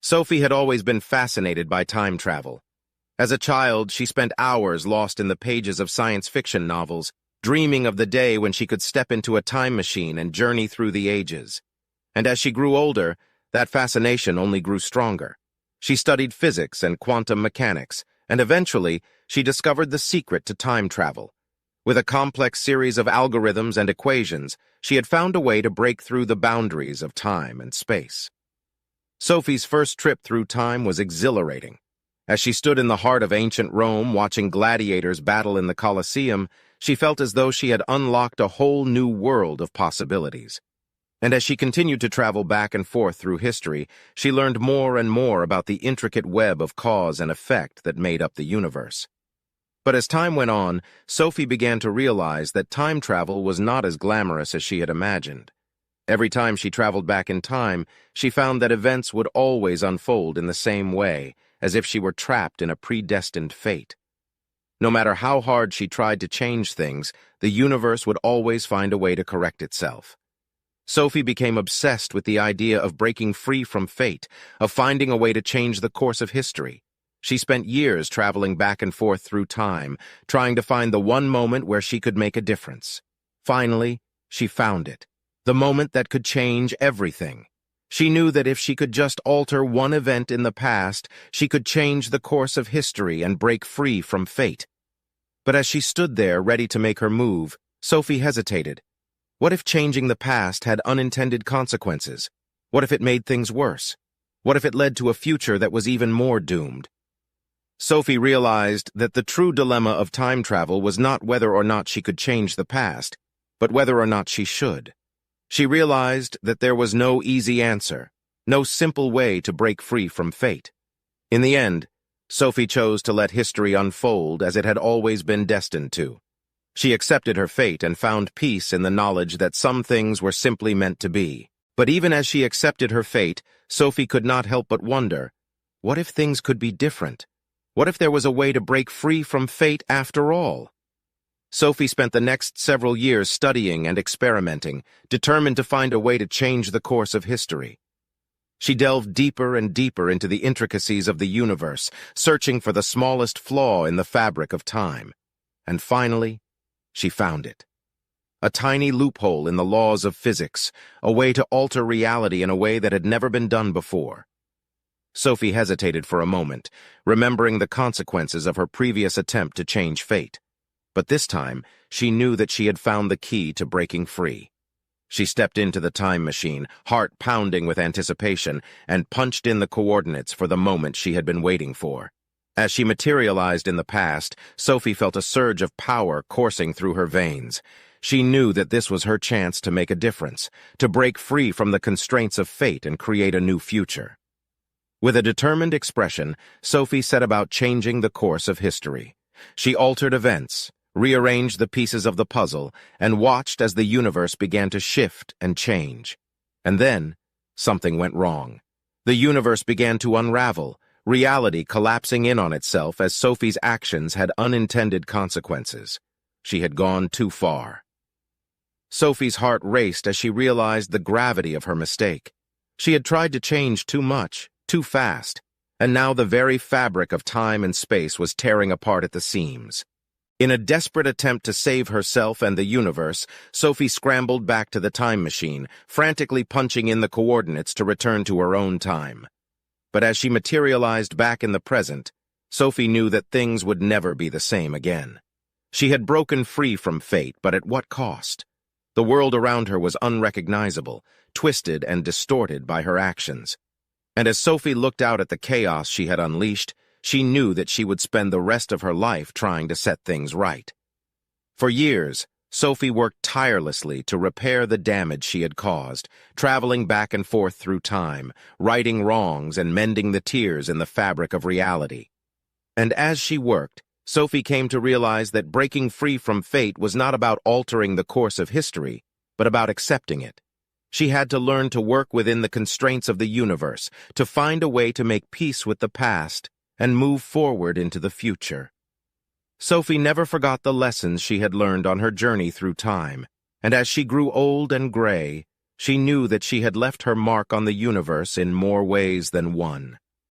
Sophie had always been fascinated by time travel. As a child, she spent hours lost in the pages of science fiction novels, dreaming of the day when she could step into a time machine and journey through the ages. And as she grew older, that fascination only grew stronger. She studied physics and quantum mechanics, and eventually, she discovered the secret to time travel. With a complex series of algorithms and equations, she had found a way to break through the boundaries of time and space. Sophie's first trip through time was exhilarating. As she stood in the heart of ancient Rome watching gladiators battle in the Colosseum, she felt as though she had unlocked a whole new world of possibilities. And as she continued to travel back and forth through history, she learned more and more about the intricate web of cause and effect that made up the universe. But as time went on, Sophie began to realize that time travel was not as glamorous as she had imagined. Every time she traveled back in time, she found that events would always unfold in the same way, as if she were trapped in a predestined fate. No matter how hard she tried to change things, the universe would always find a way to correct itself. Sophie became obsessed with the idea of breaking free from fate, of finding a way to change the course of history. She spent years traveling back and forth through time, trying to find the one moment where she could make a difference. Finally, she found it, the moment that could change everything. She knew that if she could just alter one event in the past, she could change the course of history and break free from fate. But as she stood there ready to make her move, Sophie hesitated. What if changing the past had unintended consequences? What if it made things worse? What if it led to a future that was even more doomed? Sophie realized that the true dilemma of time travel was not whether or not she could change the past, but whether or not she should. She realized that there was no easy answer, no simple way to break free from fate. In the end, Sophie chose to let history unfold as it had always been destined to. She accepted her fate and found peace in the knowledge that some things were simply meant to be. But even as she accepted her fate, Sophie could not help but wonder, what if things could be different? What if there was a way to break free from fate after all? Sophie spent the next several years studying and experimenting, determined to find a way to change the course of history. She delved deeper and deeper into the intricacies of the universe, searching for the smallest flaw in the fabric of time. And finally, she found it. A tiny loophole in the laws of physics, a way to alter reality in a way that had never been done before. Sophie hesitated for a moment, remembering the consequences of her previous attempt to change fate. But this time, she knew that she had found the key to breaking free. She stepped into the time machine, heart pounding with anticipation, and punched in the coordinates for the moment she had been waiting for. As she materialized in the past, Sophie felt a surge of power coursing through her veins. She knew that this was her chance to make a difference, to break free from the constraints of fate and create a new future. With a determined expression, Sophie set about changing the course of history. She altered events, rearranged the pieces of the puzzle, and watched as the universe began to shift and change. And then, something went wrong. The universe began to unravel, reality collapsing in on itself as Sophie's actions had unintended consequences. She had gone too far. Sophie's heart raced as she realized the gravity of her mistake. She had tried to change too much, too fast, and now the very fabric of time and space was tearing apart at the seams. In a desperate attempt to save herself and the universe, Sophie scrambled back to the time machine, frantically punching in the coordinates to return to her own time. But as she materialized back in the present, Sophie knew that things would never be the same again. She had broken free from fate, but at what cost? The world around her was unrecognizable, twisted and distorted by her actions. And as Sophie looked out at the chaos she had unleashed, she knew that she would spend the rest of her life trying to set things right. For years, Sophie worked tirelessly to repair the damage she had caused, traveling back and forth through time, righting wrongs and mending the tears in the fabric of reality. And as she worked, Sophie came to realize that breaking free from fate was not about altering the course of history, but about accepting it. She had to learn to work within the constraints of the universe, to find a way to make peace with the past and move forward into the future. Sophie never forgot the lessons she had learned on her journey through time, and as she grew old and gray, She knew that she had left her mark on the universe in more ways than one.